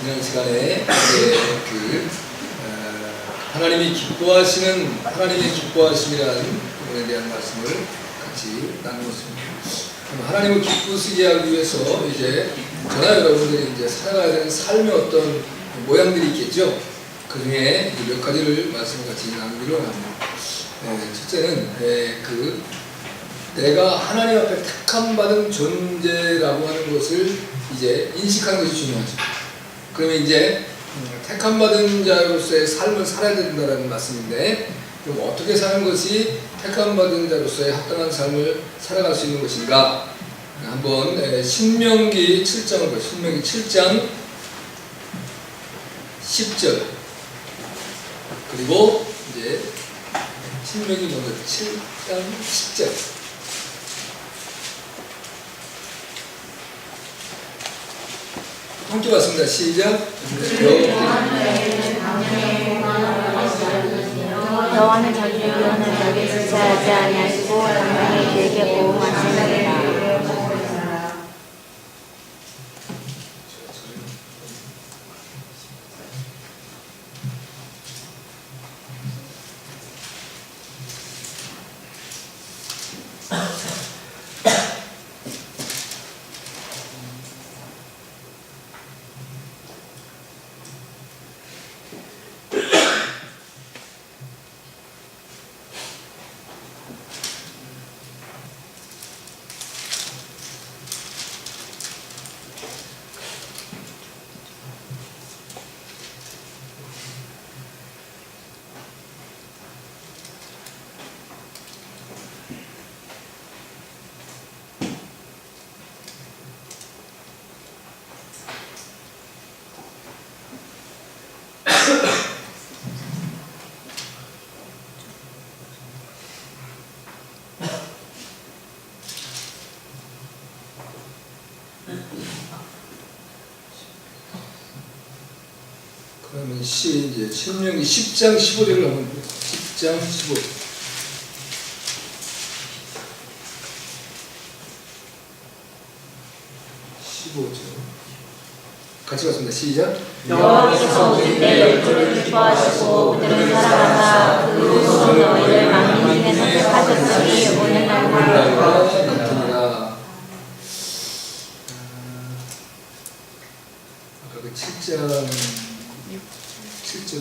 지난 시간에 하나님이 기뻐하시는 하나님의 기뻐하심이라는 부분에 대한 말씀을 같이 나누었습니다. 하나님을 기쁘시게 하기 위해서 이제 저나 여러분들이 이제 살아가야 되는 삶의 어떤 모양들이 있겠죠. 그 중에 몇 가지를 말씀을 같이 나누기로 합니다. 첫째는 내가 하나님 앞에 택함받은 존재라고 하는 것을 이제 인식하는 것이 중요하죠. 그러면 이제 택함받은 자로서의 삶을 살아야 된다는 말씀인데, 그럼 어떻게 사는 것이 택함받은 자로서의 합당한 삶을 살아갈 수 있는 것인가? 한번 신명기 7장을 보죠. 신명기 7장 10절 그리고 이제 신명기 먼저 7장 10절 함께 봤습니다. 시작. 여호와는 자기를 구원한 자에게 질서하지 아니하시고 당당히 그에게 보호하시느니라. 그러면 이제 신명기 10장 15절을 한번 볼게요. 10장 15. 15절 같이 봤습니다. 시작. 여호와께서 우리의 열조를 기뻐하시고 그들은 살아가사 그 후손 너희를 만민 중에서 택하셨으니 오늘날 같으니라. 아까 그 7장 7절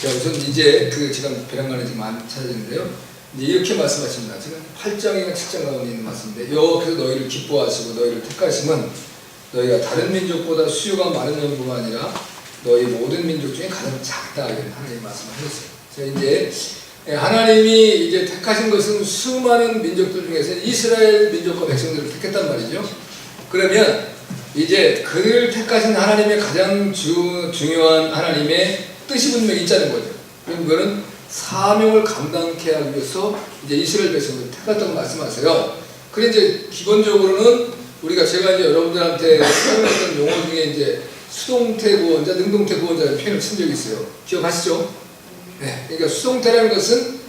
자, 우선 이제 지금 배랑간에 지금 안 찾아지는데요. 이제 이렇게 말씀하십니다. 지금 8장이나 7장 가운데 있는 말씀인데, 여호와께서 너희를 기뻐하시고 너희를 택하심은 너희가 다른 민족보다 수요가 많은 정도가 아니라 너희 모든 민족 중에 가장 작다, 이런 하나님 말씀하셨어요. 자, 이제 하나님이 이제 택하신 것은 수많은 민족들 중에서 이스라엘 민족과 백성들을 택했단 말이죠. 그러면 이제 그를 택하신 하나님의 가장 중요한 하나님의 뜻이 분명히 있다는 거죠. 그거는 사명을 감당케 하기 위해서 이제 이스라엘 백성들을 택했다고 말씀하세요. 그래 이제 기본적으로는 제가 이제 여러분들한테 사용했던 용어 중에 이제 수동태 구원자, 능동태 구원자라는 표현을 쓴 적이 있어요. 기억하시죠? 네. 그러니까 수동태라는 것은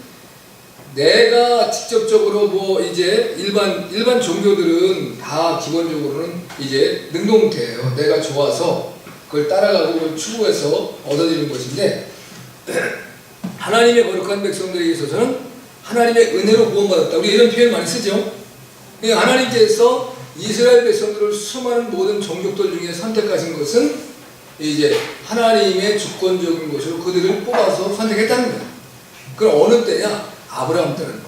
내가 직접적으로 이제 일반 종교들은 다 기본적으로는 이제 능동태예요. 내가 좋아서 그걸 따라가고 그걸 추구해서 얻어지는 것인데, 하나님의 거룩한 백성들에게 있어서는 하나님의 은혜로 구원받았다. 우리 이런 표현 많이 쓰죠. 그러니까 하나님께서 이스라엘 백성들을 수많은 모든 종족들 중에 선택하신 것은 이제 하나님의 주권적인 것으로 그들을 뽑아서 선택했다는 거예요. 그럼 어느 때냐? 아브라함 때는.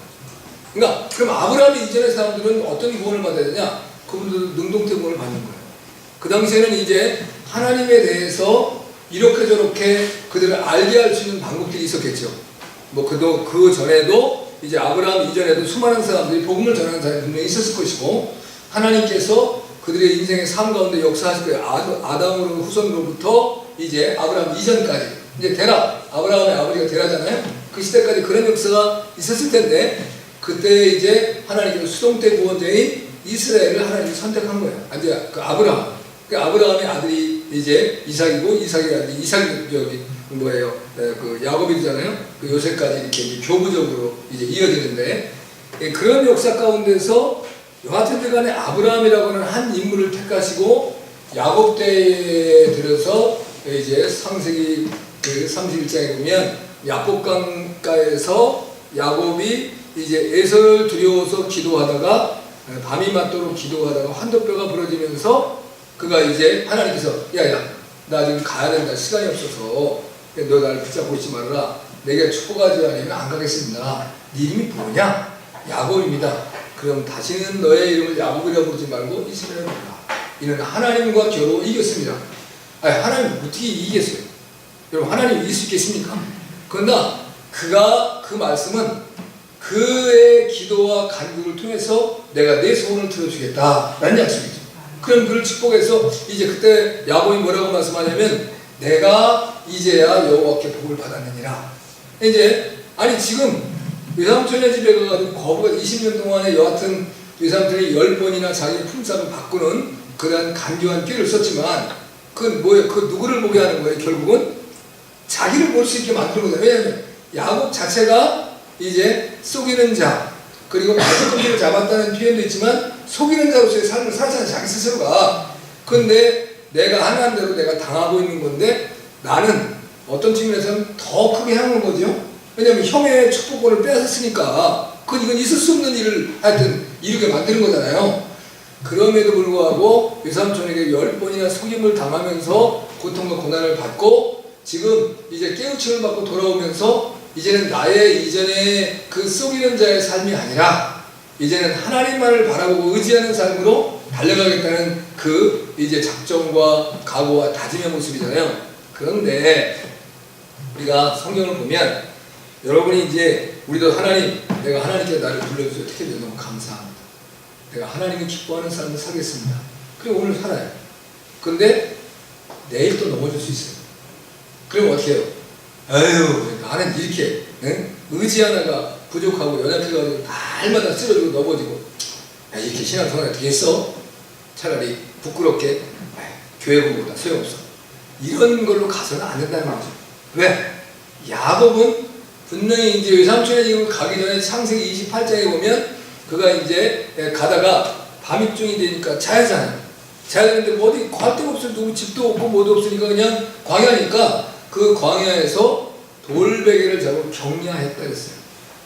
그러니까 그럼 아브라함 이전의 사람들은 어떤 구원을 받아야 되냐? 그분들은 능동태 구원을 받는 거예요. 그 당시에는 이제 하나님에 대해서 이렇게 저렇게 그들을 알게 할 수 있는 방법들이 있었겠죠. 그 전에도 이제 아브라함 이전에도 수많은 사람들이 복음을 전하는 사람이 분명히 있었을 것이고, 하나님께서 그들의 인생의 삶 가운데 역사하실 거예요. 아담으로 후손으로부터 이제 아브라함 이전까지 이제 데라, 아브라함의 아버지가 데라잖아요. 그 시대까지 그런 역사가 있었을 텐데, 그때 이제 하나님께서 수동태 구원자인 이스라엘을 하나님이 선택한 거예요. 이제 그 아브라함. 그 아브라함의 아들이 이제 이삭이고, 이삭의 아들이 그 야곱이잖아요. 그 요새까지 이렇게 교부적으로 이제 이어지는데, 그런 역사 가운데서 여하튼 간에 아브라함이라고 하는 한 인물을 택하시고 야곱 때에 들어서 이제 창세기 그 31장에 보면 야복강가에서 야곱이 이제 에서를 두려워서 기도하다가 밤이 맞도록 기도하다가 환도뼈가 부러지면서 그가 이제 하나님께서 야야 나 지금 가야 된다 시간이 없어서 너 나를 붙잡고 있지 말아라 내게 축복하지 않으면 안 가겠습니다. 네 이름이 뭐냐? 야곱입니다. 그럼 다시는 너의 이름을 야곱이라고 부르지 말고 이스라엘이라. 이는 하나님과 겨루 이겼습니다. 아니 하나님 어떻게 이기겠어요? 여러분 하나님 이길 수 있겠습니까? 그러나 그가 그 말씀은 그의 기도와 간구를 통해서 내가 내 소원을 들어주겠다라는 약속이죠. 그럼 그를 축복해서 이제 그때 야곱이 뭐라고 말씀하냐면 내가 이제야 여호와께 복을 받았느니라. 이제 아니 지금 외삼촌의 집에 가가지고 거부가 20년 동안에 여하튼 외삼촌이 10번이나 자기 품삯을 바꾸는 그런 간교한 꾀를 썼지만 그건 뭐예요? 그 누구를 보게 하는 거예요? 결국은 자기를 볼 수 있게 만드는 거예요. 왜냐하면 야곱 자체가 이제 속이는 자 그리고 발톱을 잡았다는 표현도 있지만 속이는 자로서의 삶을 살잖아요. 자기 스스로가. 근데 내가 하나님 대로 내가 당하고 있는 건데 나는 어떤 측면에서는 더 크게 향한 거죠. 왜냐하면 형의 축복권을 빼앗았으니까 이건 있을 수 없는 일을 하여튼 이루게 만드는 거잖아요. 그럼에도 불구하고 외삼촌에게 10번이나 속임을 당하면서 고통과 고난을 받고 지금 이제 깨우침을 받고 돌아오면서 이제는 나의 이전의 그 속이는 자의 삶이 아니라 이제는 하나님만을 바라보고 의지하는 삶으로 달려가겠다는 그 이제 작정과 각오와 다짐의 모습이잖아요. 그런데 우리가 성경을 보면 여러분이 이제 우리도 하나님 내가 하나님께 나를 불러주셔서 특별히 너무 감사합니다. 내가 하나님이 기뻐하는 삶을 살겠습니다. 그리고 오늘 살아요. 근데 내일 또 넘어질 수 있어요. 그럼 어떻게 해요? 아유 나는 이렇게 응? 의지 하나가 부족하고 연약해가지고 날마다 쓰러지고 넘어지고 야, 이렇게 신앙생활 되겠어? 차라리 부끄럽게 교회 공부보다 소용없어. 이런 걸로 가서는 안 된다는 거죠. 왜? 야곱은 분명히 이제 외삼촌의 지금 가기 전에 창세기 28장에 보면 그가 이제 가다가 밤입중이 되니까 자야잖아요. 자야 되는데 뭐 어디 갈 데가 없어요. 누구 집도 없고 뭐도 없으니까 그냥 광야니까 그 광야에서 돌베개를 잡고 격야했다 그랬어요.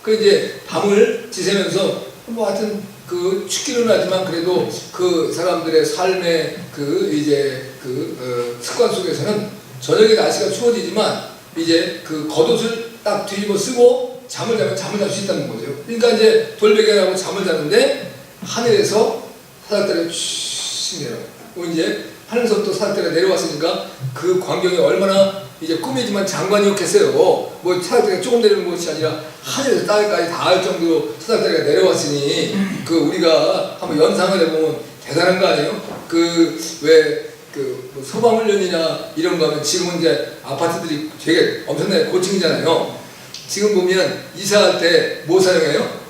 그 이제 밤을 지새면서 뭐 하여튼 그 춥기는 하지만 그래도 그 사람들의 삶의 그 이제 그 습관 속에서는 저녁에 날씨가 추워지지만 이제 그 겉옷을 딱 뒤집어 쓰고 잠을 자면 잠을 잘 수 있다는 거죠. 그러니까 이제 돌베개라고 잠을 자는데 하늘에서 사닥다리가 슉 내려와요. 이제 하늘에서부터 사닥다리가 내려왔으니까 그 광경이 얼마나 이제 꿈이지만 장관이었겠어요. 뭐 사닥다리가 조금 내리는 것이 아니라 하늘에서 땅에까지 닿을 정도로 사닥다리가 내려왔으니 그 우리가 한번 연상을 해보면 대단한 거 아니에요? 그 왜 뭐 소방훈련이나 이런 거 하면 지금은 이제 아파트들이 되게 엄청나게 고층이잖아요. 지금 보면 이사할 때 뭐 사용해요?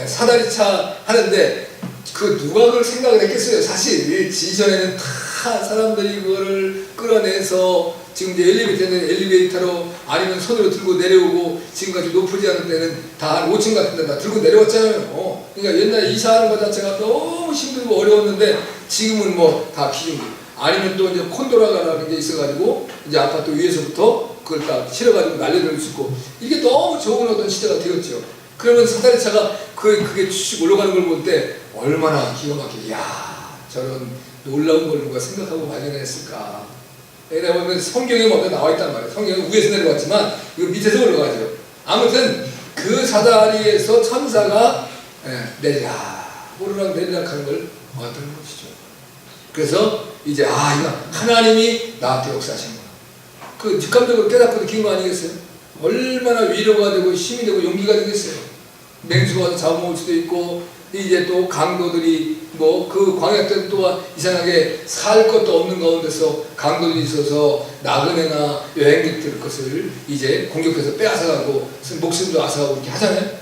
사다리차 하는데 그 누가 그걸 생각을 했겠어요? 사실 지전에는 다 사람들이 그거를 끌어내서 지금 이제 엘리베이터는 엘리베이터로 아니면 손으로 들고 내려오고 지금까지 높지 않은 데는 다 한 5층 같은 데 다 들고 내려왔잖아요. 그러니까 옛날에 이사하는 것 자체가 너무 힘들고 어려웠는데 지금은 뭐 다 기준기 아니면 또 이제 콘도라라는 게 있어가지고 이제 아파트 위에서부터 그걸 딱 실어가지고 날려드릴 수 있고 이게 너무 좋은 어떤 시대가 되었죠. 그러면 사다리차가 그게 쭉 올라가는 걸 볼 때 얼마나 기가 막히게 야 저런 놀라운 걸 누가 생각하고 발견했을까. 내가 보면 성경에 먼저 나와 있단 말이에요. 성경은 위에서 내려왔지만 이거 밑에서 올라가죠. 아무튼 그 사다리에서 천사가 내리라 오르락 내리락 하는 걸 봤던 것이죠. 그래서 이제 이거 하나님이 나한테 역사하시는구나. 그 직감적으로 깨닫고 느낀 거 아니겠어요? 얼마나 위로가 되고 힘이 되고 용기가 되겠어요. 맹수가 와서 잡아먹을 수도 있고 이제 또 강도들이 뭐 그 광야 때는 또한 이상하게 살 것도 없는 가운데서 강도들이 있어서 나그네나 여행객들 것을 이제 공격해서 빼앗아가고 목숨도 앗아가고 이렇게 하잖아요.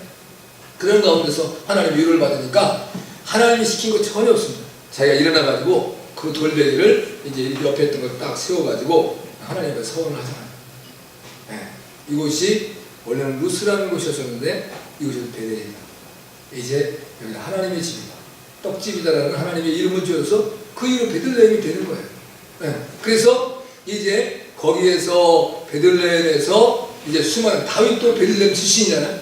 그런 가운데서 하나님 위로를 받으니까 하나님이 시킨 거 전혀 없습니다. 자기가 일어나가지고 그 돌베개를 이제 옆에 있던 걸 딱 세워가지고 하나님 앞에 서원을 하잖아요. 이곳이 원래는 루스라는 곳이었었는데 이곳이 베델이다. 이제 여기가 하나님의 집이다. 떡집이다라는 하나님의 이름을 지어서 그 이후로 베들레헴이 되는 거예요. 예. 그래서 이제 거기에서 베들레헴에서 이제 수많은 다윗도 베들레헴 출신이잖아요.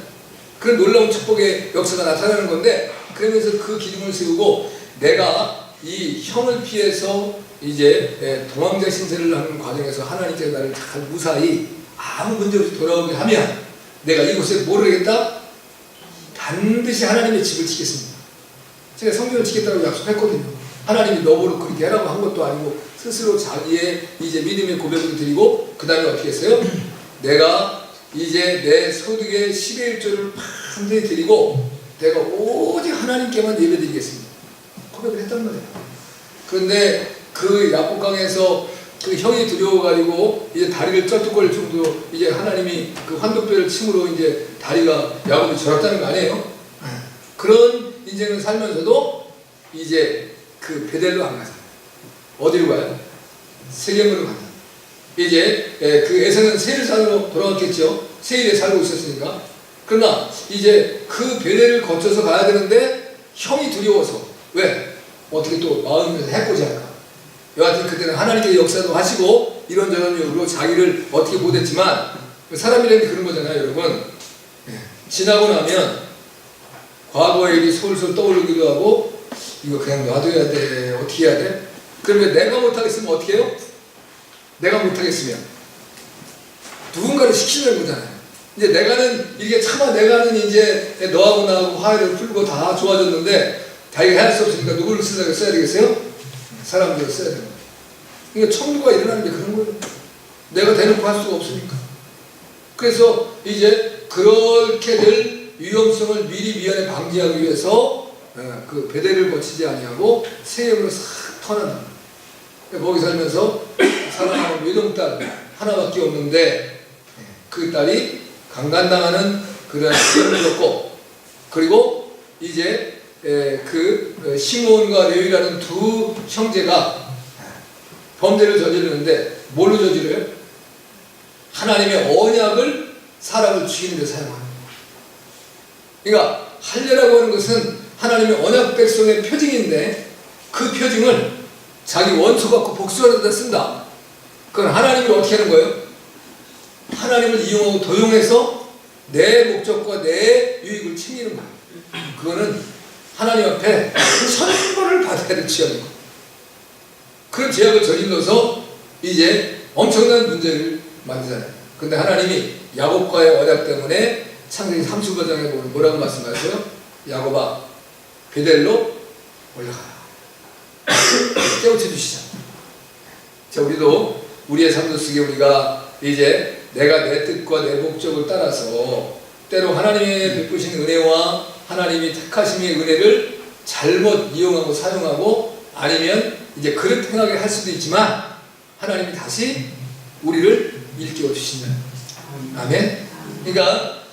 그런 놀라운 축복의 역사가 나타나는 건데, 그러면서 그 기둥을 세우고 내가 이 형을 피해서 이제 도망자 신세를 하는 과정에서 하나님께서 나를 잘 무사히 아무 문제 없이 돌아오게 하면 내가 이곳에 뭐를 하겠다? 반드시 하나님의 집을 지켰습니다. 제가 성경을 지켰다고 약속했거든요. 하나님이 너보러 그렇게 하라고 한 것도 아니고 스스로 자기의 이제 믿음의 고백을 드리고 그 다음에 어떻게 했어요? 내가 이제 내 소득의 10의 1조를 반드시 드리고 내가 오직 하나님께만 예배드리겠습니다. 고백을 했단 말이에요. 그런데 그 야복강에서 그 형이 두려워가지고 이제 다리를 쩔뚝거릴 정도로 이제 하나님이 그 환도뼈를 침으로 이제 다리가 야곱이 절었다는 거 아니에요? 그런 인생을 살면서도 이제 그 베델로 안 가잖아요. 어디로 가요? 세겜으로 간다. 이제 그 에서는 세일산으로 돌아갔겠죠. 세일에 살고 있었으니까. 그러나 이제 그 베델을 거쳐서 가야 되는데 형이 두려워서 왜? 어떻게 또 마음에서 해코지 할까? 여하튼 그때는 하나님께서 역사도 하시고 이런저런 이유로 자기를 어떻게 못했지만 사람이라는 게 그런 거잖아요, 여러분. 지나고 나면 과거의 일이 솔솔 떠오르기도 하고 이거 그냥 놔둬야 돼, 어떻게 해야 돼? 그러면 내가 못하겠으면 어떻게 해요? 내가 못하겠으면 누군가를 시키는 거잖아요. 이제 내가는 이게 차마 내가는 이제 너하고 나하고 화해를 풀고 다 좋아졌는데 자기가 할 수 없으니까 누구를 써야 되겠어요? 사람들을 써야 되는 거예요. 그러니까 청구가 일어나는 게 그런 거예요. 내가 대놓고 할 수가 없으니까. 그래서 이제 그렇게 될 위험성을 미리 미연에 방지하기 위해서 그 베델을 거치지 아니하고 세겜으로 싹 터난다. 거기 살면서 사랑하는 외동딸 하나밖에 없는데 그 딸이 강간당하는 그런 시련을 겪고, 그리고 이제 그 시므온과 레위라는 두 형제가 범죄를 저지르는데 뭘로 저지르요? 하나님의 언약을 사람을 죽이는 데 사용하는 거예요. 그러니까 할례라고 하는 것은 하나님의 언약 백성의 표징인데 그 표징을 자기 원수 갖고 복수하는 데 쓴다. 그건 하나님이 어떻게 하는 거예요? 하나님을 이용하고 도용해서 내 목적과 내 유익을 챙기는 거예요. 그거는 하나님 앞에 천벌을 받아야 될 죄악이고, 그런 죄악을 저질러서 이제 엄청난 문제를 만들잖아요. 근데 하나님이 야곱과의 언약 때문에 창세기 35장에 보면 뭐라고 말씀하세요? 야곱아, 베델로 올라가라. 깨우쳐 주시자. 자, 우리도 우리의 삶도 속에 우리가 이제 내가 내 뜻과 내 목적을 따라서 때로 하나님의 베푸신 은혜와 하나님이 택하심의 은혜를 잘못 이용하고 사용하고 아니면 이제 그릇 행하게 할 수도 있지만 하나님이 다시 우리를 일깨워 주신다. 아멘. 그러니까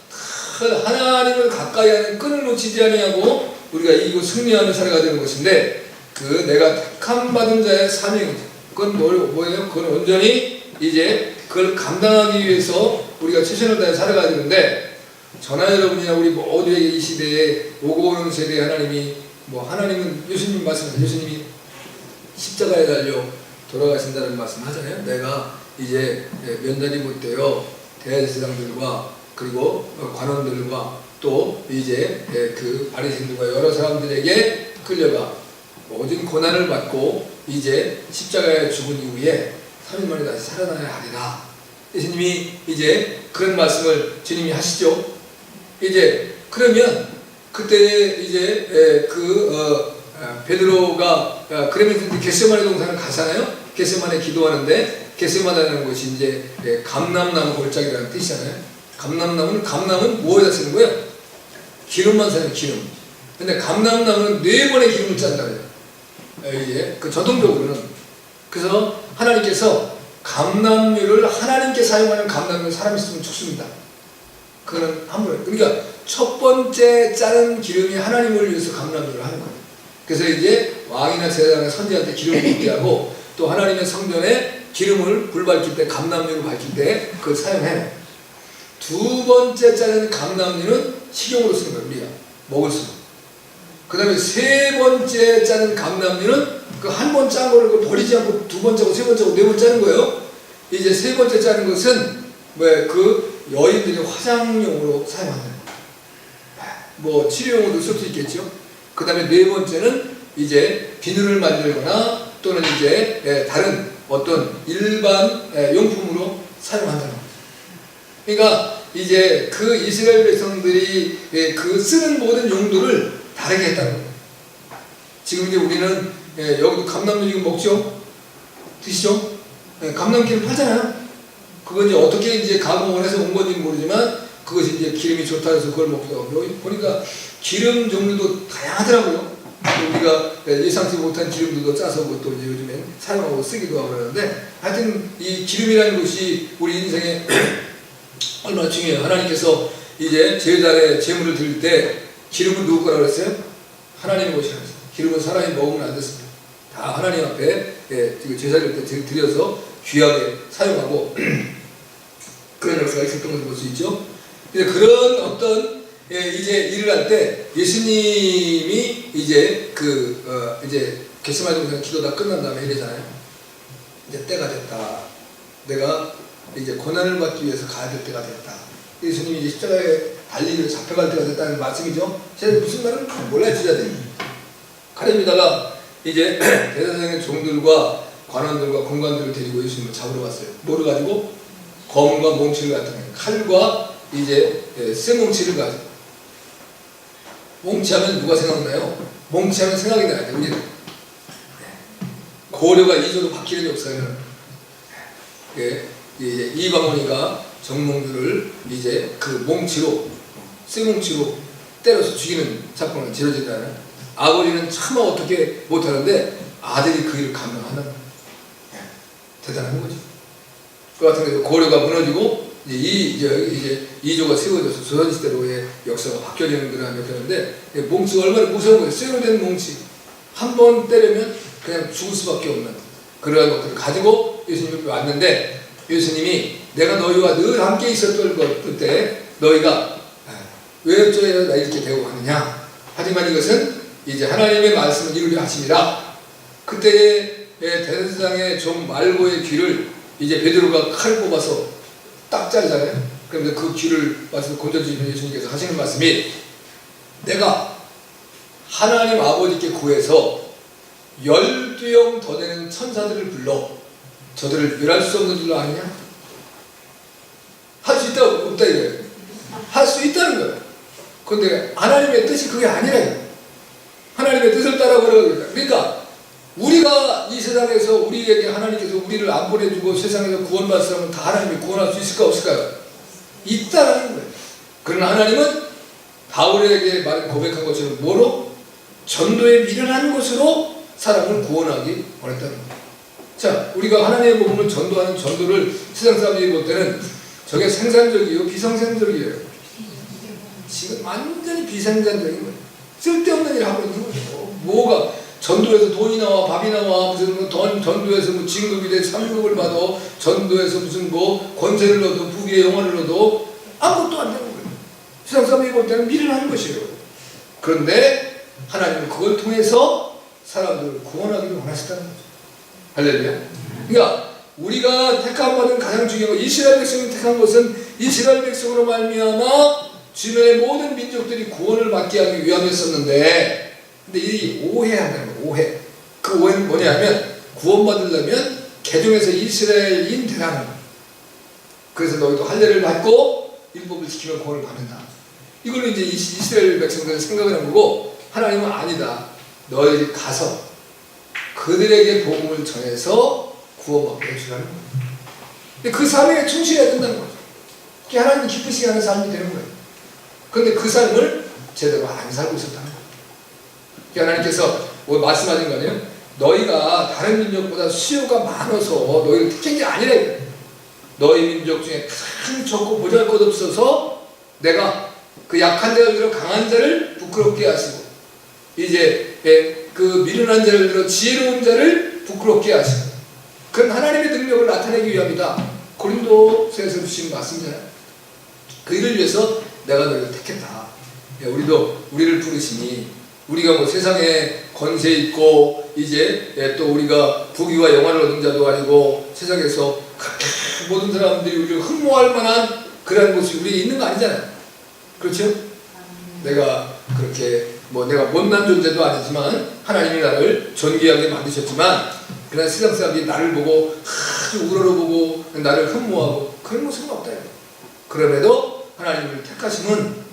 하나님을 가까이 하는 끈을 놓치지 아니하고 우리가 이기고 승리하는 사례가 되는 것인데, 그 내가 택함 받은 자의 사명이죠. 그건 뭐예요? 그건 온전히 이제 그걸 감당하기 위해서 우리가 최선을 다해 살아가야 되는데, 저나 여러분이나 우리 모두에게 이 시대에 오고 오는 세대에 하나님이 하나님은 예수님 말씀하세요. 예수님이 십자가에 달려 돌아가신다는 말씀 하잖아요. 내가 이제 면전이 못 되어 대제사장들과 그리고 관원들과 또 이제 그 바리새인들과 여러 사람들에게 끌려가 모든 고난을 받고 이제 십자가에 죽은 이후에 3일 만에 다시 살아나야 하리라. 예수님이 이제 그런 말씀을 주님이 하시죠. 이제 그러면 그때 이제 베드로가 그러면서 겟세마네 동산을 가잖아요. 겟세마네 기도하는데 겟세마네라는 것이 이제 감람나무 골짜기라는 뜻이잖아요. 감람은 무엇에다 쓰는 거예요? 기름만 쓰는 기름. 근데 감람나무는 4번의 기름을 짠다 그래요. 이제 그 전통적으로는. 그래서 하나님께서 감람류를 하나님께 사용하는 감람류를 사람이 쓰면 죽습니다. 그거는 함부로. 그러니까 첫 번째 짜는 기름이 하나님을 위해서 감람류를 하는 거예요. 그래서 이제 왕이나 제사장이나 선지한테 기름을 붓게 하고 또 하나님의 성전에 기름을 불 밝힐 때 감람류를 밝힐 때 그걸 사용해요. 두 번째 짜는 감람류는 식용으로 쓰는 거예요. 우리가 먹을 수. 그 다음에 세 번째 짜는 감람류는 그 한 번 짠 거를 그 버리지 않고 두 번 짜고 세 번 짜고 네 번 짜는 거예요. 이제 세 번째 짜는 것은 그 여인들이 화장용으로 사용하는 뭐 치료용으로 쓸 수 있겠죠. 그 다음에 네 번째는 이제 비누를 만들거나 또는 이제 다른 어떤 일반 용품으로 사용한다는 거죠. 그러니까 이제 그 이스라엘 백성들이 그 쓰는 모든 용도를 다르게 했다는 거예요. 지금 이제 우리는 여기도 감람도 지금 먹죠? 드시죠? 감람기름 팔잖아요. 그건 이제 어떻게 이제 가공을 해서 온 건지는 모르지만 그것이 이제 기름이 좋다 해서 그걸 먹기도 하고, 여기 보니까 기름 종류도 다양하더라고요. 우리가 예상치 못한 기름도 짜서 또 이제 요즘엔 사용하고 쓰기도 하고 그러는데, 하여튼 이 기름이라는 것이 우리 인생에 얼마나 중요해요. 하나님께서 이제 제단에 제물을 드릴 때 기름은 누구 거라고 그랬어요? 하나님의 것이라고 했어요. 기름은 사람이 먹으면 안 됐습니다. 다 하나님 앞에 제사를 때 드려서 귀하게 사용하고 그런 역사가 있었던 것을 볼 수 있죠. 그런 어떤 이제 일을 할 때 예수님이 이제 이제 겟세마네 동산 기도 다 끝난 다음에 이래잖아요. 이제 때가 됐다. 내가 이제 고난을 받기 위해서 가야 될 때가 됐다. 예수님이 이제 십자가에 달리기로 잡혀갈 때가 됐다는 말씀이죠. 제가 무슨 말은 몰라요, 주자들이. 가렙니다가 이제 대제사장의 종들과 관원들과 공관들을 데리고 예수님을 잡으러 갔어요. 뭐를 가지고? 검과 몽치를 갖다 칼과 이제 쇠몽치를 가지고. 몽치하면 누가 생각나요? 몽치하면 생각이 나야 돼요. 우리는 고려가 이조로 바뀌는 역사는 이제 이방원이가 정몽들을 이제 그 몽치로 쇠몽치로 때려서 죽이는 사건을 지어진다는. 아버지는 차마 어떻게 못하는데 아들이 그 일을 감당하는 거예요. 대단한 거죠. 그 같은 경우 고려가 무너지고 이제 이조가 세워져서 조선시대로의 역사가 바뀌어지는 그런 역사인데, 몽치가 얼마나 무서운 거예요. 쇠로 된 몽치. 한 번 때리면 그냥 죽을 수밖에 없는 그러한 것들을 가지고 예수님이 왔는데, 예수님이 내가 너희와 늘 함께 있었던 그때 너희가 왜 어쩌여 나 이렇게 되고 하느냐. 하지만 이것은 이제 하나님의 말씀을 이루려 하심이라. 그때의 대제사장의 종 말고의 귀를 이제 베드로가 칼을 뽑아서 딱 자르잖아요. 그러면서 그 귀를 말씀 건져주시는 예수님께서 하시는 말씀이, 내가 하나님 아버지께 구해서 12영 더 되는 천사들을 불러 저들을 멸할 수 없는 줄로 아느냐? 할 수 있다 없다 이거예요. 할 수 있다는 거예요. 그런데 하나님의 뜻이 그게 아니라요. 하나님의 뜻을 따라 걸어가니까. 그러니까 우리가 이 세상에서 우리에게 하나님께서 우리를 안 보내주고 세상에서 구원받을 사람은 다 하나님이 구원할 수 있을까 없을까요? 있다라는 거예요. 그러나 하나님은 바울에게 고백한 것처럼 뭐로? 전도에 미련한 것으로 사람을 구원하기 원했다는 거예요. 자, 우리가 하나님의 복음을 전도하는 전도를 세상 사람들이 볼 때는 저게 생산적이요 비생산적이에요. 지금 완전히 비생산적인 거예요. 쓸데없는 일을 하고 있는 거죠. 뭐가 전도에서 돈이 나와 밥이 나와 무슨 전도에서 뭐 진급이 돼 3급을 받아 전도에서 무슨 뭐 권세를 얻어 부귀의 영화를 얻어 아무것도 안 되는 거예요. 세상 사람이 볼 때는 미련한 것이에요. 그런데 하나님은 그걸 통해서 사람들을 구원하기를 원하셨다는 거죠. 할렐루야. 그러니까 우리가 택함받은 가장 중요한 것, 이스라엘 백성이 택한 것은 이스라엘 백성으로 말미암아 주변의 모든 민족들이 구원을 받게 하기 위함이었었는데, 근데 이 오해한다는 거예요. 오해. 그 오해는 뭐냐면 구원받으려면 개종에서 이스라엘인 되라는 거예요. 그래서 너희도 할례를 받고 율법을 지키면 구원을 받는다. 이걸로 이제 이스라엘 백성들은 생각을 한 거고, 하나님은 아니다. 너희들이 가서 그들에게 복음을 전해서 구원받게 해주라는 거예요. 근데 그 사명에 충실해야 된다는 거죠. 그게 하나님이 기쁘시게 하는 삶이 되는 거예요. 그런데 그 삶을 제대로 안 살고 있었다는 거예요. 하나님께서 뭐 말씀하신 거는 너희가 다른 민족보다 수요가 많아서 너희를 택한 게 아니라, 너희 민족 중에 큰 적고 보잘것없어서 내가 그 약한 자를 들어 강한 자를 부끄럽게 하시고, 이제 그 미련한 자를 들어 지혜로운 자를 부끄럽게 하시고, 그런 하나님의 능력을 나타내기 위함이다. 고린도서에서 주신 말씀이잖아요. 그 일을 위해서 내가 너희를 택했다. 우리도 우리를 부르시니 우리가 뭐 세상에 권세 있고 이제 또 우리가 부귀와 영화를 얻은 자도 아니고 세상에서 그렇게 모든 사람들이 우리를 흠모할 만한 그런 모습이 우리에 있는 거 아니잖아요. 그렇죠? 내가 그렇게 뭐 내가 못난 존재도 아니지만 하나님이 나를 존귀하게 만드셨지만 그러나 세상 사람들이 나를 보고 아주 우러러보고 나를 흠모하고 그런 모습은 없다. 그럼에도 하나님을 택하심은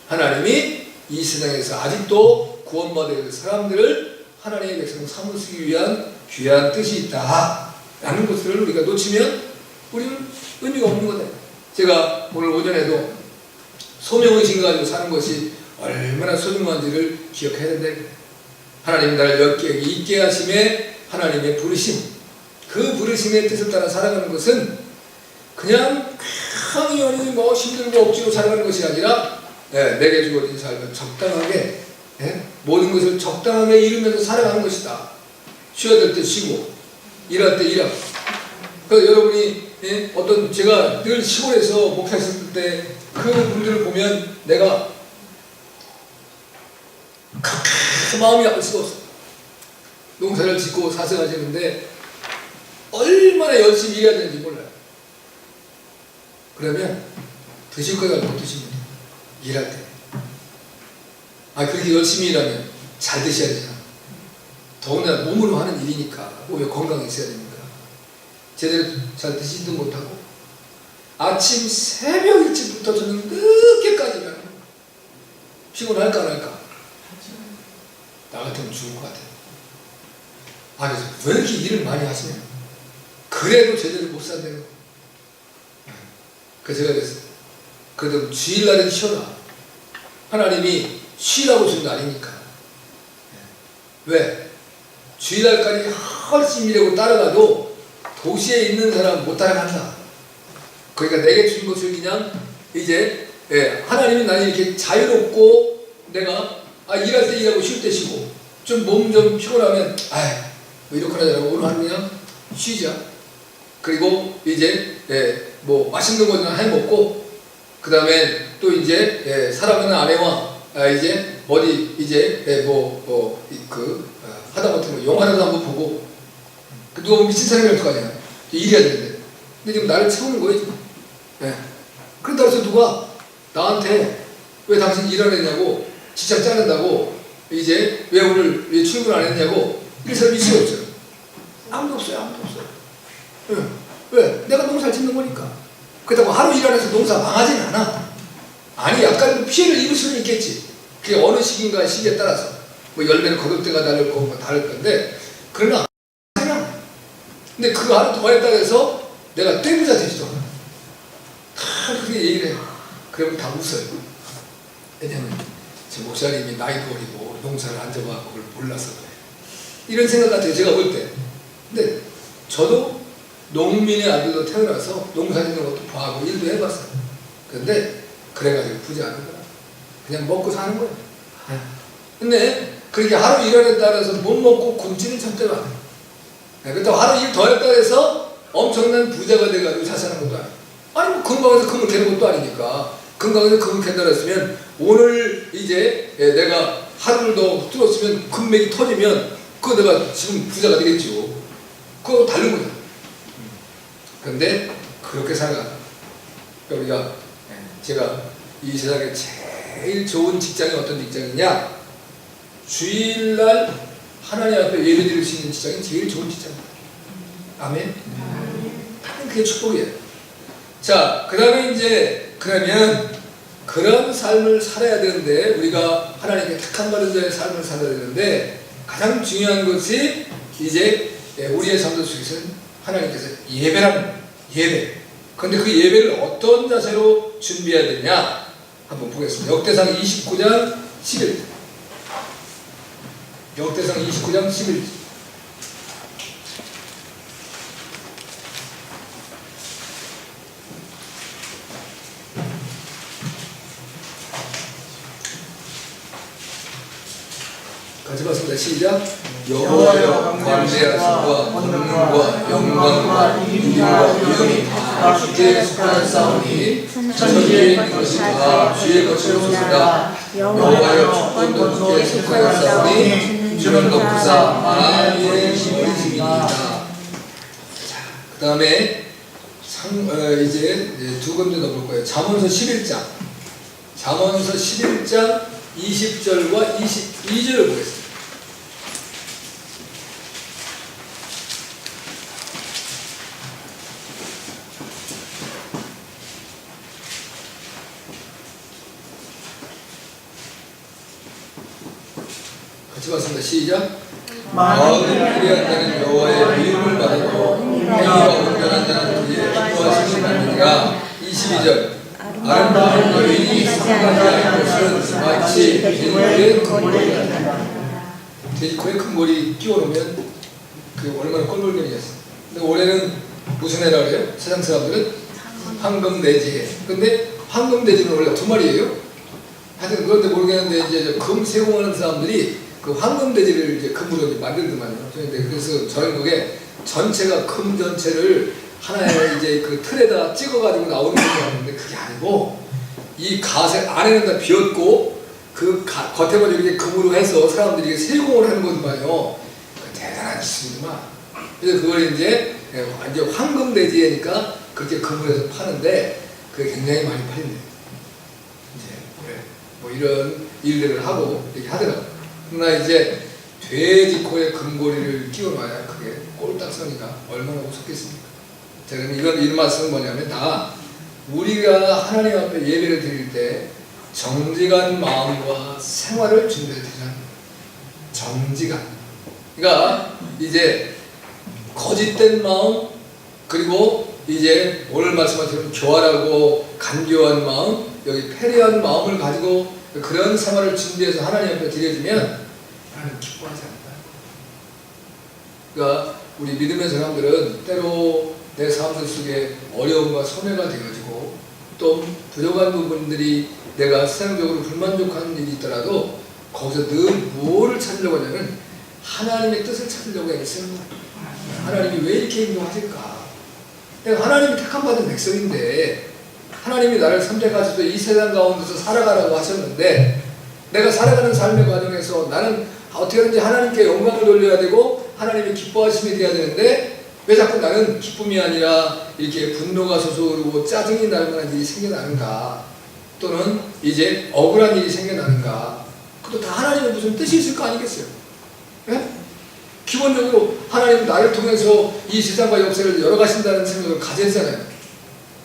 하나님이 이 세상에서 아직도 구원받아야 될 사람들을 하나님의 백성 삼으시기 위한 귀한 뜻이 있다 라는 것을 우리가 놓치면 우리는 의미가 없는 거다. 제가 오늘 오전에도 소명의식 가지고 사는 것이 얼마나 소중한지를 기억해야 된다. 하나님 나를 여기에 있게 하심에 하나님의 부르심, 그 부르심의 뜻을 따라 살아가는 것은 그냥 강연히 뭐 힘들고 억지로 살아가는 것이 아니라 내게 주어진 삶을 적당하게 모든 것을 적당하게 이루면서 살아가는 것이다. 쉬어야 될 때 쉬고 일할 때 일하고. 그래서 여러분이 어떤 제가 늘 시골에서 목회했을 때 그 분들을 보면 내가 마음이 아플 수가 없어. 농사를 짓고 사생하시는데 얼마나 열심히 일해야 되는지 몰라요. 그러면 드실 거를 못 드십니다. 일할 때. 그렇게 열심히 일하면 잘 드셔야 되잖아. 더군다나 몸으로 하는 일이니까 몸에 건강이 있어야 됩니까? 제대로 잘 드시지도 못하고 아침 새벽 일찍부터 저는 늦게까지면 피곤할까 안 할까? 나 같으면 죽을 것 같아요. 그래서 왜 이렇게 일을 많이 하시냐? 그래도 제대로 못 산다는 거. 그래서 제가 그랬어요. 그래도 주일날은 쉬어라. 하나님이 쉬라고 준 날이니까. 왜? 주일날까지 열심히 일하고 따라가도 도시에 있는 사람은 못 따라간다. 그러니까 내게 준 것을 그냥 이제 하나님이 나는 이렇게 자유롭고 내가 일할 때 일하고 쉴 때 쉬고 좀 몸 좀 피곤하면 뭐 이렇게 하자고 오늘 하루 그냥 쉬자. 그리고 이제 뭐 맛있는 거는 해 먹고 그 다음에 또 이제 사랑하는 아내와 이제 어디 이제 하다못해 뭐 영화라도 한번 보고 누가 미친 사람이 어떡하냐. 일해야 되는데. 근데 지금 나를 채우는 거예요 지금. 그런다고 해서 누가 나한테 왜 당신 일 안 했냐고 직장 자른다고 이제 왜 오늘 왜 출근 안 했냐고 이런 사람이 있어요 없어요? 아무도 없어요. 아무도 없어요. 왜? 내가 농사를 짓는 거니까. 그렇다고 하루 일 안 해서 농사 망하진 않아. 아니 약간 피해를 입을 수는 있겠지. 그게 어느 시기인가 시기에 따라서 뭐 열매를 거둘 때가 다를 거고 뭐 다를 건데 그러나 근데 그 하루 더 했다고 해서 내가 떼부자 되지도 않아. 다 그렇게 얘기를 해요. 그러면 다 웃어요. 왜냐면 제 목사님이 나이도 어리고 농사를 안 접어갖고 그걸 몰라서 그래. 이런 생각 같아요. 제가 볼 때. 근데 저도 농민의 아들로 태어나서 농사 짓는 것도 봐하고 일도 해봤어요. 그런데 그래가지고 부자 하는 거야. 그냥 먹고 사는 거예요. 근데 그렇게 하루 일하랬다 해서 못 먹고 굶지는 절대 않아요. 그렇다고 하루 일 더 했다 해서 엄청난 부자가 돼가지고 자산한 것도 아니에요. 아니 뭐 건강해서 금을 캐는 것도 아니니까. 건강해서 금을 캔다 했으면 오늘 이제 내가 하루를 더 뚫었으면 금맥이 터지면 그거 내가 지금 부자가 되겠죠. 그거 다른 거죠. 그런데 그렇게 살아가. 우리가 제가 이 세상에 제일 좋은 직장이 어떤 직장이냐? 주일날 하나님 앞에 예배 드릴 수 있는 직장이 제일 좋은 직장입니다. 아멘. 그게 축복이에요. 자, 그 다음에 이제 그러면 그런 삶을 살아야 되는데 우리가 하나님께 택한 받은 자의 삶을 살아야 되는데 가장 중요한 것이 이제 우리의 삶 속에서는 하나님께서 예배라는 예배. 그런데 그 예배를 어떤 자세로 준비해야 되냐 한번 보겠습니다. 역대상 29장 11절. 역대상 29장 11절. 같이 봤습니다. 시작. 여호와여 광대하심과 권능과 영광과 인류와 위엄이 다 주께 속하였사오니 천지에 있는 것이 다 주의 것으로 소리다. 여호와여 주권도 주께 속하였사오니 주는 높으사 만유의 힘을 지니이다. 자, 그 다음에 이제 두 군데 더 볼 거예요. 잠언서 11장 20절과 22절을 보겠습니다. 같이 봤습니다. 시작. 마음을 그리한 자는 여호와의 미움을 받았고 행위가 온전한 자는 그의 기뻐하심을 받느니라. 22절. 아름다운 여인이 상하지 않은 것은 마치 돼지코에 큰 머리 같다. 돼지코에 큰 머리 끼워놓으면 그 얼마나 꼴불견이겠어. 근데 올해는 무슨 해라 그래요? 세상 사람들은 황금돼지해. 근데 황금돼지는 원래 두 마리예요. 하여튼 그런데 모르겠는데 이제 금 세공하는 사람들이 그 황금돼지를 이제 금으로 이제 만들더만요. 그래서 전국에 전체가 금 전체를 하나의 이제 그 틀에다 찍어가지고 나오는 게 있는데 그게 아니고 이 갓의 안에는 다 비었고 그 겉에만 이렇게 금으로 해서 사람들이 세공을 하는 거더만요. 대단한 짓이구만. 그래서 그걸 이제 완전 황금돼지니까 그렇게 금으로 해서 파는데 그게 굉장히 많이 팔린대요. 이제 뭐 이런 일들을 하고 이렇게 하더라고요. 그러나 이제 돼지 코에 금고리를 끼워놔야 그게 꼴딱 서니까 얼마나 무섭겠습니까? 자, 그럼 이런 말씀은 뭐냐면 다 우리가 하나님 앞에 예배를 드릴 때 정직한 마음과 생활을 준비해야 되잖아요. 정직한. 그러니까 이제 거짓된 마음, 그리고 이제 오늘 말씀하신 교활하고 간교한 마음, 여기 패리한 마음을 가지고 그런 생활을 준비해서 하나님 앞에 드려주면 하나님 기뻐하지 않다. 그러니까 우리 믿음의 사람들은 때로 내 삶 속에 어려움과 손해가 되어지고 또 부족한 부분들이 내가 세상적으로 불만족한 일이 있더라도 거기서 늘 무엇을 찾으려고 하냐면 하나님의 뜻을 찾으려고 했어요. 하나님이 왜 이렇게 인도하실까? 내가 하나님이 택함받은 백성인데 하나님이 나를 선택하셔서 이 세상 가운데서 살아가라고 하셨는데 내가 살아가는 삶의 과정에서 나는 어떻게 하든지 하나님께 영광을 돌려야 되고 하나님의 기뻐하심이 돼야 되는데 왜 자꾸 나는 기쁨이 아니라 이렇게 분노가 솟아오르고 짜증이 날 만한 일이 생겨나는가? 또는 이제 억울한 일이 생겨나는가? 그것도 다 하나님의 무슨 뜻이 있을 거 아니겠어요? 예? 기본적으로 하나님은 나를 통해서 이 세상과 역사를 열어가신다는 생각을 가져야 하잖아요.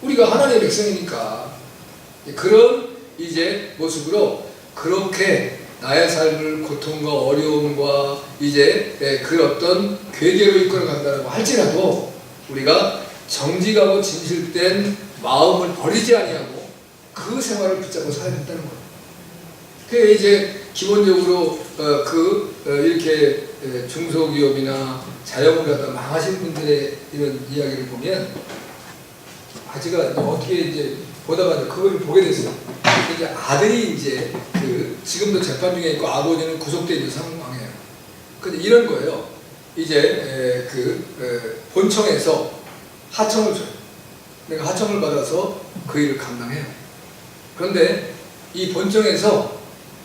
우리가 하나님의 백성이니까 그런 이제 모습으로 그렇게 나의 삶을 고통과 어려움과 이제 그 어떤 괴계로 이끌어 간다고 할지라도 우리가 정직하고 진실된 마음을 버리지 아니하고 그 생활을 붙잡고 살아야 된다는 거예요. 그게 이제 기본적으로 이렇게 중소기업이나 자영을 갖다 망하신 분들의 이런 이야기를 보면 제가 어떻게 이제 보다가 그걸 보게 됐어요. 이제 아들이 이제 지금도 재판 중에 있고 아버지는 구속돼 있는 상황이에요. 근데 이런 거예요. 이제 본청에서 하청을 줘요. 내가 하청을 받아서 그 일을 감당해요. 그런데 이 본청에서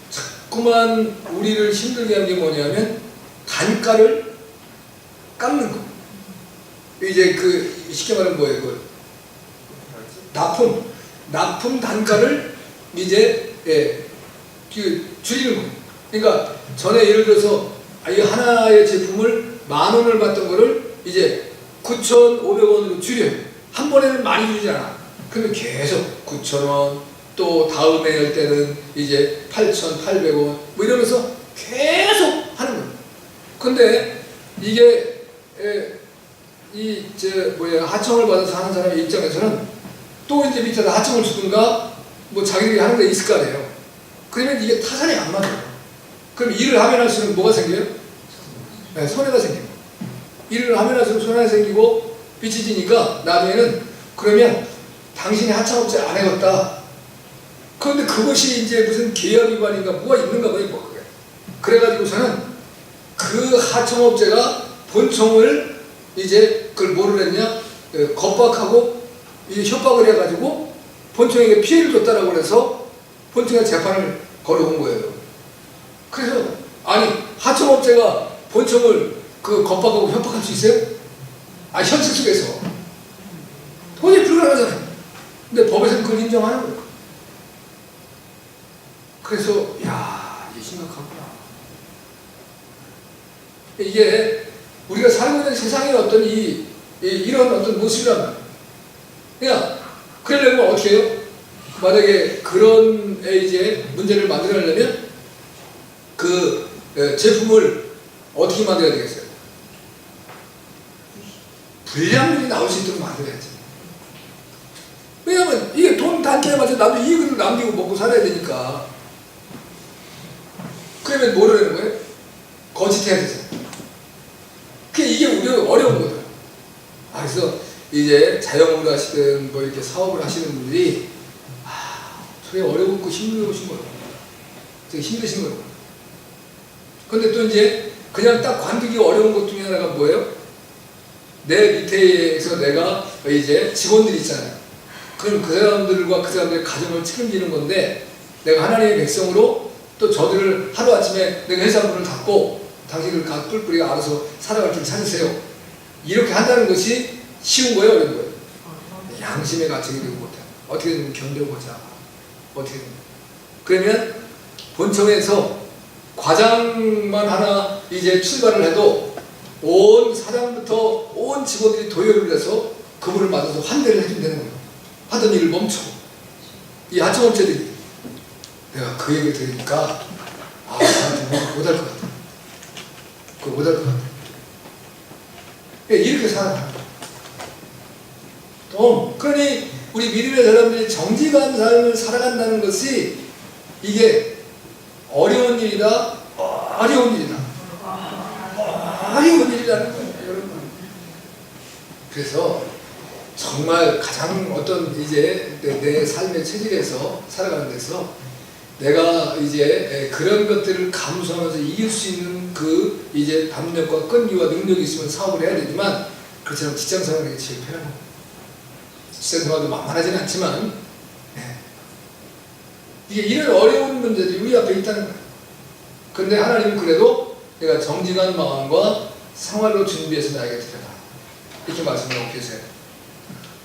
자꾸만 우리를 힘들게 하는 게 뭐냐면 단가를 깎는 거. 이제 쉽게 말하면 뭐예요? 납품 단가를 이제 줄이는 거예요. 그러니까 전에 예를 들어서 이 하나의 제품을 10,000원을 받던 거를 이제 9,500원으로 줄여요. 한 번에는 많이 주지 않아. 그러면 계속 9,000원, 또 다음에 할 때는 이제 8,800원 뭐 이러면서 계속 하는 거예요. 근데 이게 하청을 받아서 하는 사람의 입장에서는 또 이제 밑에다 하청을 주든가 뭐 자기들이 하는 데 있을 거 아니에요. 그러면 이게 타산이 안 맞아요. 그럼 일을 하면 할수록 뭐가 생겨요? 네, 손해가 생겨요. 일을 하면 할수록 손해가 생기고 빚이 지니까 나중에는 그러면 당신이 하청업체 안 해봤다. 그런데 그것이 이제 무슨 계약 위반인가 뭐가 있는가 봐요. 그래가지고서는 그 하청업체가 본청을 이제 그걸 뭐를 했냐? 겁박하고 이 협박을 해가지고 본청에게 피해를 줬다라고 해서 본청에 재판을 걸어온 거예요. 그래서 아니 하청업체가 본청을 그 겁박하고 협박할 수 있어요? 아 현실 속에서 도저히 불가능하잖아요. 근데 법에서는 그걸 인정하는 거예요. 그래서 야 이게 심각하구나. 이게 우리가 살고 있는 세상의 어떤 이런 어떤 모습이란 그냥 그러려면 어떻게 해요? 만약에 그런 이제 문제를 만들어내려면 그 제품을 어떻게 만들어야 되겠어요? 불량률이 나올 수 있도록 만들어야지. 왜냐하면 이게 돈 단계에 맞춰 나도 이익을 남기고 먹고 살아야 되니까. 그러면 뭐를 하는 거예요? 거짓해야 되죠. 이게 우리가 어려운 거죠. 그래서 이제 자영업을 하시든 뭐 이렇게 사업을 하시는 분들이 저게 어려웠고 힘들으신 거예요. 되게 힘드신 거예요. 근데 또 이제 그냥 딱 관두기 어려운 것 중에 하나가 뭐예요? 내 밑에서 내가 이제 직원들 있잖아요. 그럼 그 사람들과 그 사람들의 가정을 책임지는 건데 내가 하나님의 백성으로 또 저들을 하루아침에 내가 회사 문을 닫고 당신들 뿔뿔이 알아서 살아갈 길 찾으세요. 이렇게 한다는 것이 쉬운 거예요? 어려운 거예요? 양심의 가책이 되고 못해. 어떻게든 견뎌보자. 어떻게든. 그러면 본청에서 과장만 하나 이제 출발을 해도 온 사장부터 온 직원들이 도열을 해서 그분을 맞아서 환대를 해준다는 거예요. 하던 일을 멈추고. 이 하청업체들이 내가 그 얘기를 들으니까 나한테 못할 것 같아. 그거 못할 것 같아. 이렇게 살아가는 거예요. 그러니 우리 믿음의 사람들이 정직한 삶을 살아간다는 것이 이게 어려운 일이다. 어려운 일이다. 어려운 일이라는 거예요, 여러분. 그래서 정말 가장 어떤 이제 내 삶의 체질에서 살아가는 데서 내가 이제 그런 것들을 감수하면서 이길 수 있는 그 이제 담력과 끈기와 능력이 있으면 사업을 해야 되지만 그렇지만 직장 생활이 제일 편한 거예요. 직장 생활도 만만하지는 않지만 이게 이런 어려운 문제들이 우리 앞에 있다는 거예요. 그런데 하나님은 그래도 내가 정직한 마음과 생활로 준비해서 나에게 드려라. 이렇게 말씀하고 계세요.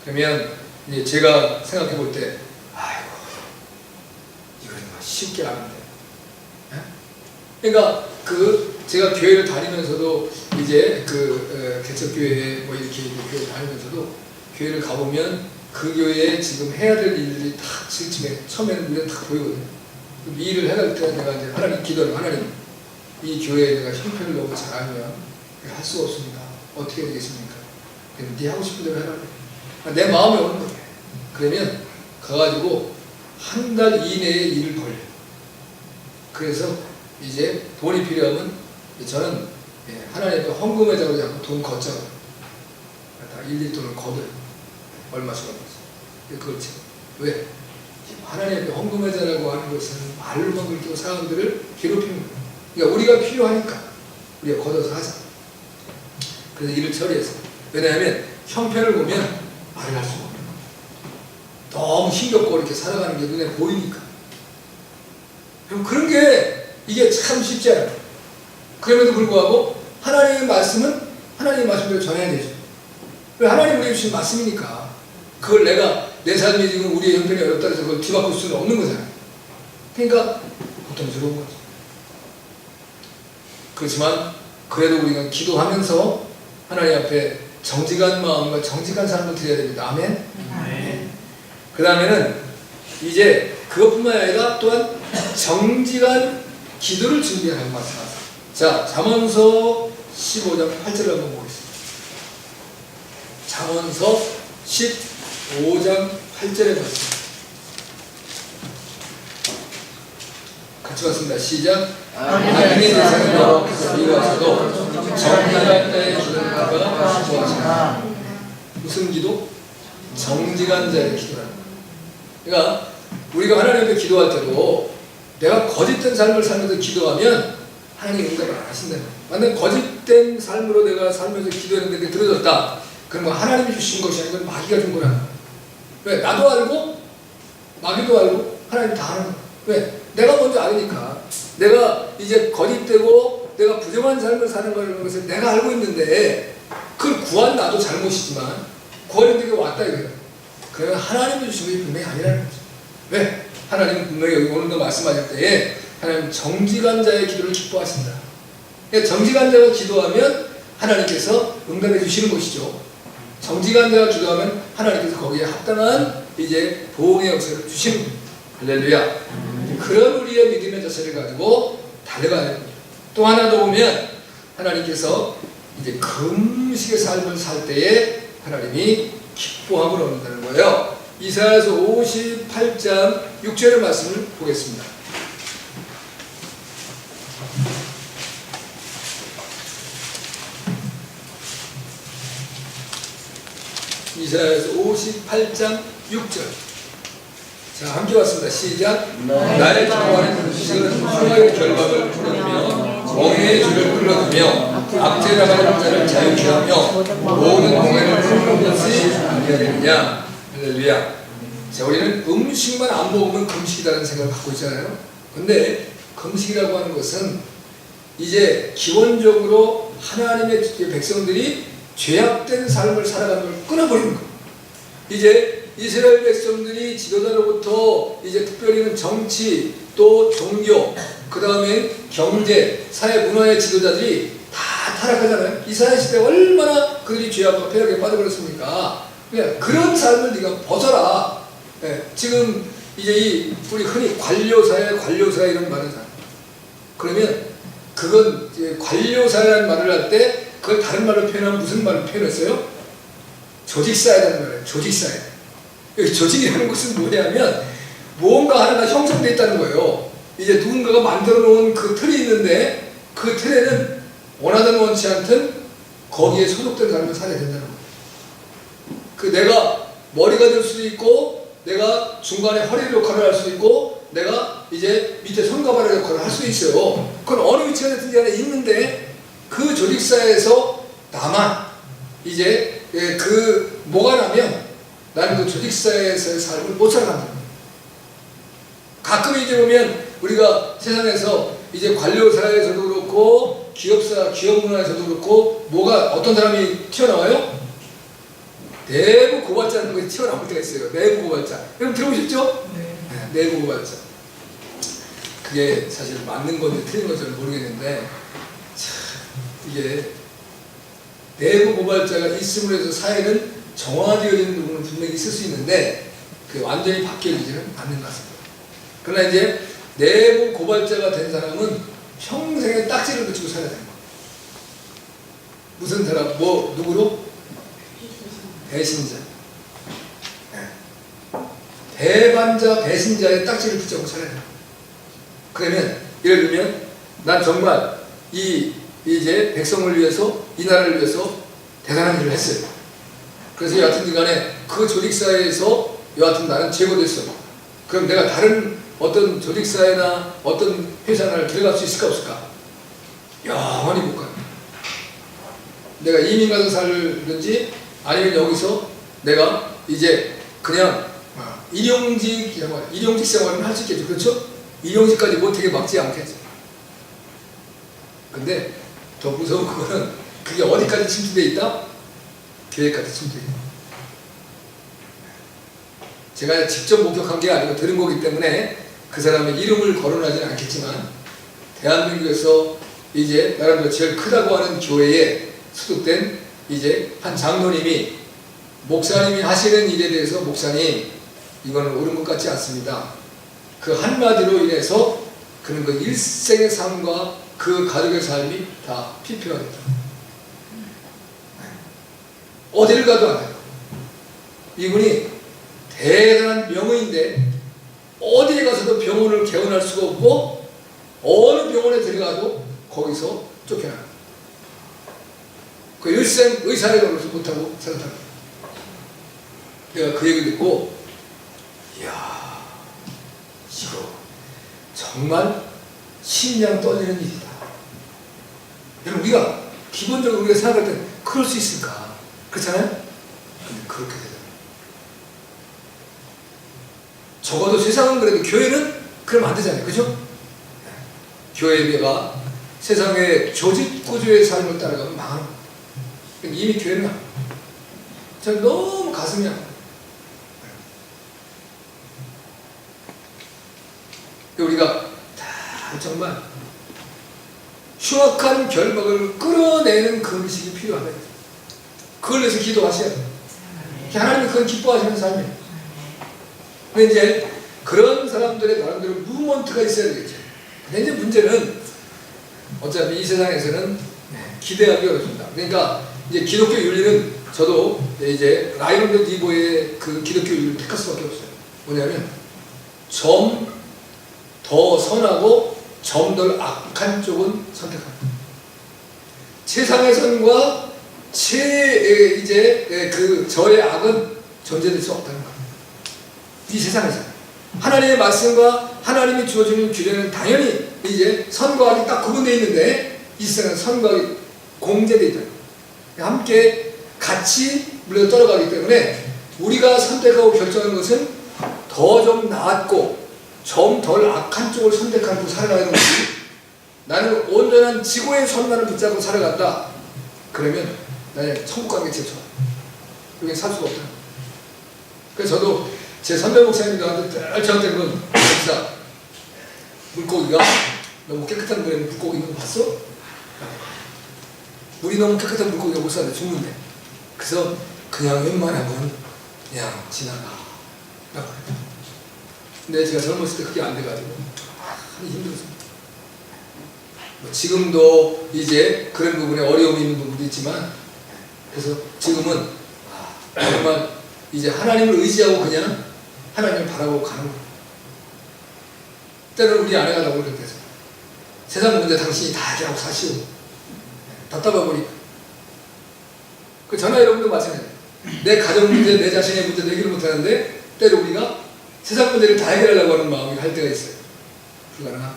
그러면 이제 제가 생각해 볼 때 아이고 이건 쉽게 하는데. 그러니까 제가 교회를 다니면서도 이제 개척교회에 뭐 이렇게 교회 다니면서도 교회를 가보면 그 교회에 지금 해야 될 일들이 다 처음에는 눈에 다 보이거든요. 이 일을 해갈 때 내가 이제 하나님 기도를 하나님 이 교회에 내가 형편을 너무 잘 알면 할 수가 없습니다. 어떻게 되겠습니까? 그럼 네 하고 싶은 대로 해라. 내 마음에 오는 거예요. 그러면 가가지고 한 달 이내에 일을 벌려요. 그래서 이제 돈이 필요하면 저는 하나님 앞에 헌금회장으로 자꾸 돈 걷잖아요. 다 일일이 돈을 걷어요. 얼마씩 얻었어. 그걸 지 왜? 하나님 앞에 헌금회장이라고 하는 것은 말로만 그렇게 사람들을 괴롭히는 거예요. 그러니까 우리가 필요하니까 우리가 걷어서 하자. 그래서 일을 처리해서. 왜냐하면 형편을 보면 말을 할 수가 없는 거예요. 너무 힘겹고 이렇게 살아가는 게 눈에 보이니까. 그럼 그런 게 이게 참 쉽지 않아요. 그럼에도 불구하고 하나님의 말씀은 하나님의 말씀대로 전해야 되죠. 하나님 우리에게 주신 말씀이니까 그걸 내가 내 삶이 지금 우리의 형편이 어렵다 해서 그걸 뒤바꿀 수는 없는 거잖아요. 그러니까 고통스러운 거죠. 그렇지만 그래도 우리가 기도하면서 하나님 앞에 정직한 마음과 정직한 삶을 드려야 됩니다. 아멘? 그 다음에는 이제 그것뿐만 아니라 또한 정직한 기도를 준비하라고 말씀하세요. 자, 잠언서 15장 8절을 한번 보겠습니다. 잠언서 15장 8절의 말씀. 같이 봤습니다. 시작. 하나님의 세상에 여호와께서 미워하셔도 정직한 자의 기도가 좋아하시나. 무슨 기도? 정직한 자의 기도라는 거예요. 그러니까 우리가 하나님 앞에 기도할 때도 내가 거짓된 삶을 살면서 기도하면 하나님 응답을 안 하신다는 거예요. 만약 거짓된 삶으로 내가 살면서 기도했는데 들어졌다. 그럼 뭐 하나님이 주신 것이 아니고 마귀가 준 거라는 거예요. 왜? 나도 알고 마귀도 알고 하나님 다 아는 거예요. 왜? 내가 먼저 알으니까. 내가 이제 거짓되고 내가 부정한 삶을 사는 거라는 것을 내가 알고 있는데 그걸 구한 나도 잘못이지만 구하는 데가 왔다 이거예요. 그러면 하나님이 주신 것이 분명히 아니라는 거죠. 왜? 하나님은 분명히 여기 오늘도 말씀하실 때에 하나님 정직한 자의 기도를 기뻐하신다. 그러니까 정직한 자가 기도하면 하나님께서 응답해 주시는 것이죠. 정직한 자가 기도하면 하나님께서 거기에 합당한 이제 보응의 역사를 주시는 거예요. 할렐루야. 그런 우리의 믿음의 자세를 가지고 달려가야 됩니다. 또 하나 더 보면 하나님께서 이제 금식의 삶을 살 때에 하나님이 기뻐함을 얻는다는 거예요. 이사야서 58장 6절의 말씀을 보겠습니다. 이사야서 58장 6절. 자, 함께 왔습니다. 시작. 나의 정화는 금식은 평화의 결박을 풀어주며 공의의 줄을 끌어주며 악재 나가는 자를 자유케 하며 모든 공회를 풀는 것이 아니하느냐. 할렐루야. 자, 우리는 음식만 안 먹으면 금식이라는 생각을 갖고 있잖아요. 근데 금식이라고 하는 것은 이제 기본적으로 하나님의 백성들이 죄악된 삶을 살아가는 걸 끊어버리는 거예요. 이제 이스라엘 백성들이 지도자로부터 이제 특별히는 정치, 또 종교, 그 다음에 경제, 사회, 문화의 지도자들이 다 타락하잖아요. 이스라엘 시대에 얼마나 그들이 죄악과 폐역에 빠져버렸습니까? 그러니까 그런 삶을 네가 벗어라. 예, 지금 이제 우리 흔히 관료사회 이런 말을 하잖아요. 그러면 그건 이제 관료사회라는 말을 할 때 그걸 다른 말로 표현하면 무슨 말로 표현했어요? 조직사회라는 말이에요. 조직사회. 여기 조직이라는 것은 뭐냐면 무언가 하나가 형성되어 있다는 거예요. 이제 누군가가 만들어 놓은 그 틀이 있는데 그 틀에는 원하든 원치 않든 거기에 소속된 사람을 살아야 된다는 거예요. 그 내가 머리가 될 수도 있고 내가 중간에 허리 역할을 할 수도 있고 내가 이제 밑에 손가락 역할을 할 수도 있어요. 그건 어느 위치가 됐든지 간에 있는데 그 조직사회에서 나만 이제 그 뭐가 나면 나는 그 조직사회에서의 삶을 못 살아간다. 가끔 이제 보면 우리가 세상에서 이제 관료사회에서도 그렇고 기업 문화에서도 그렇고 뭐가 어떤 사람이 튀어나와요? 내부 고발자라는 것이 튀어나올 때가 있어요. 내부 고발자. 여러분 들어보셨죠? 네. 내부 고발자. 그게 사실 맞는 건지 틀린 건지 모르겠는데 이게 내부 고발자가 있음으로 해서 사회는 정화되어지는 부분은 분명히 있을 수 있는데 그 완전히 바뀌어지지는 않는 것 같습니다. 그러나 이제 내부 고발자가 된 사람은 평생에 딱지를 붙이고 살아야 되는 거예요. 무슨 사람? 뭐 누구로? 배신자. 배반자, 배신자의 딱지를 붙잡고 살아야 돼요. 그러면 예를 들면 난 정말 이제 백성을 위해서 이 나라를 위해서 대단한 일을 했어요. 그래서 여하튼 간에 그 조직사회에서 여하튼 나는 제거됐어. 그럼 내가 다른 어떤 조직사회나 어떤 회사를 들어갈 수 있을까 없을까? 영원히 못 가요. 내가 이민 가서 살든지 아니면 여기서 내가 이제 그냥 일용직 생활은 할 수 있겠죠. 그렇죠? 일용직까지 못하게 막지 않겠죠. 근데 더 무서운 그거는 그게 어디까지 침투되어 있다? 교회까지 침투되어 있다. 제가 직접 목격한 게 아니고 들은 거기 때문에 그 사람의 이름을 거론하지는 않겠지만 대한민국에서 이제 나라로 제일 크다고 하는 교회에 소속된 이제 한 장로님이 목사님이 하시는 일에 대해서 목사님 이거는 옳은 것 같지 않습니다. 그 한마디로 인해서 그는 그 일생의 삶과 그 가족의 삶이 다 피폐하겠다. 어디를 가도 안 돼요. 이분이 대단한 명의인데 어디에 가서도 병원을 개원할 수가 없고 어느 병원에 들어가도 거기서 쫓겨나요. 그 일생 의사를 노릇 못하고 살았다. 내가 그 얘기를 듣고 이야 이거 정말 심장 떨리는 일이다. 우리가 기본적으로 우리가 생각할 때 그럴 수 있을까? 그렇잖아요? 근데 그렇게 되잖아요. 적어도 세상은 그래도 교회는 그러면 안 되잖아요. 그죠? 교회가 세상의 조직 구조의 삶을 따라가면 망하는 거예요. 이미 교회는 저 너무 가슴이 아파요. 우리가 다 정말 흉악한 결박을 끌어내는 그 음식이 필요합니다. 그걸 위해서 기도하셔야 돼요. 하나님이 그건 기뻐하시는 삶이에요. 근데 이제 그런 사람들의 나름대로 무브먼트가 있어야 되겠죠. 근데 이제 문제는 어차피 이 세상에서는 기대하기 어렵습니다. 그러니까 이제 기독교 윤리는 저도 이제 라이언드 디보의 그 기독교 윤리를 택할 수밖에 없어요. 뭐냐면 점 더 선하고 점 덜 악한 쪽은 선택합니다. 세상의 선과 이제 그 저의 악은 존재될 수 없다는 겁니다. 이 세상에서 하나님의 말씀과 하나님이 주어주는 규례는 당연히 이제 선과 악이 딱 구분되어 있는데 이 세상은 선과 악이 공제되어 있다. 함께 같이 물려 떨어가기 때문에 우리가 선택하고 결정하는 것은 더 좀 나았고 좀 덜 악한 쪽을 선택하고 살아가는 것이 나는 온전한 지구의 선만을 붙잡고 살아간다. 그러면 나의 천국 가는 게 제일 좋아. 여기 살 수가 없다. 그래서 저도 제 선배 목사님들한테 늘 저한테 그런 목사 물고기가 너무 깨끗한 물에 물고기 있는 거 봤어? 물이 너무 깨끗한 물고기가 목사한테 죽는데 그래서 그냥 웬만하면 그냥 지나가 라고 그랬다. 근데 제가 젊었을 때 그게 안 돼가지고 많이 힘들었어요. 뭐 지금도 이제 그런 부분에 어려움이 있는 부분도 있지만 그래서 지금은 정말 이제 하나님을 의지하고 그냥 하나님을 바라보고 가는 거예요. 때로는 우리 아내가 나오고 그렇게 해서 세상 문제 당신이 다 해결하고 사시오. 답답해 보니까. 그 저나 여러분도 마찬가지예요. 내 가정 문제, 내 자신의 문제 해결을 못하는데 때로 우리가 세상 문제를 다 해결하려고 하는 마음이 할 때가 있어요. 불가능한.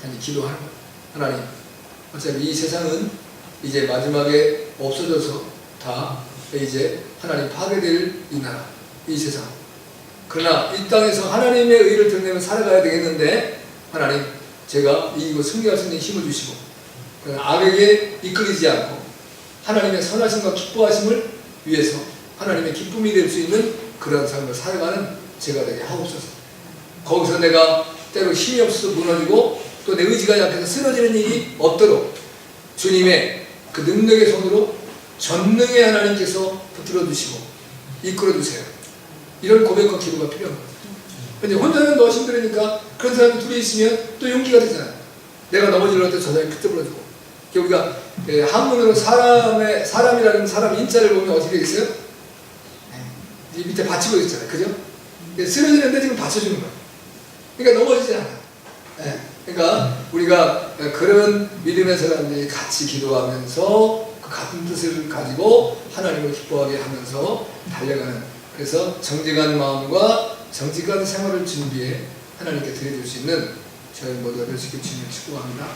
단지 기도하는 거예요. 하나님, 어차피 이 세상은 이제 마지막에 없어져서 다 이제 하나님 파괴될 이 나라, 이 세상. 그러나 이 땅에서 하나님의 의를 드러내며 살아가야 되겠는데 하나님, 제가 이거 승리할 수 있는 힘을 주시고 악에게 이끌리지 않고 하나님의 선하심과 기뻐하심을 위해서 하나님의 기쁨이 될 수 있는 그런 삶을 살아가는 제가 되게 하옵소서. 거기서 내가 때로 힘이 없어서 무너지고 또 내 의지가 약해서 쓰러지는 일이 없도록 주님의 그 능력의 손으로 전능의 하나님께서 붙들어 주시고 이끌어 주세요. 이런 고백과 기도가 필요한 거예요. 근데 혼자는 너무 힘들으니까 그런 사람이 둘이 있으면 또 용기가 되잖아요. 내가 넘어지려고 할 때 저 사람이 붙들어주고. 우리가 한문으로 사람이라는 사람 인자를 보면 어떻게 있어요? 이 밑에 받치고 있잖아요. 그죠? 쓰러지는데 지금 받쳐주는 거예요. 그러니까 넘어지지 않아요. 그러니까 우리가 그런 믿음의 사람들이 같이 기도하면서 그 같은 뜻을 가지고 하나님을 기뻐하게 하면서 달려가는, 그래서 정직한 마음과 정직한 생활을 준비해 하나님께 드려줄 수 있는 저희 모두가 될 수 있게 주님을 축복합니다.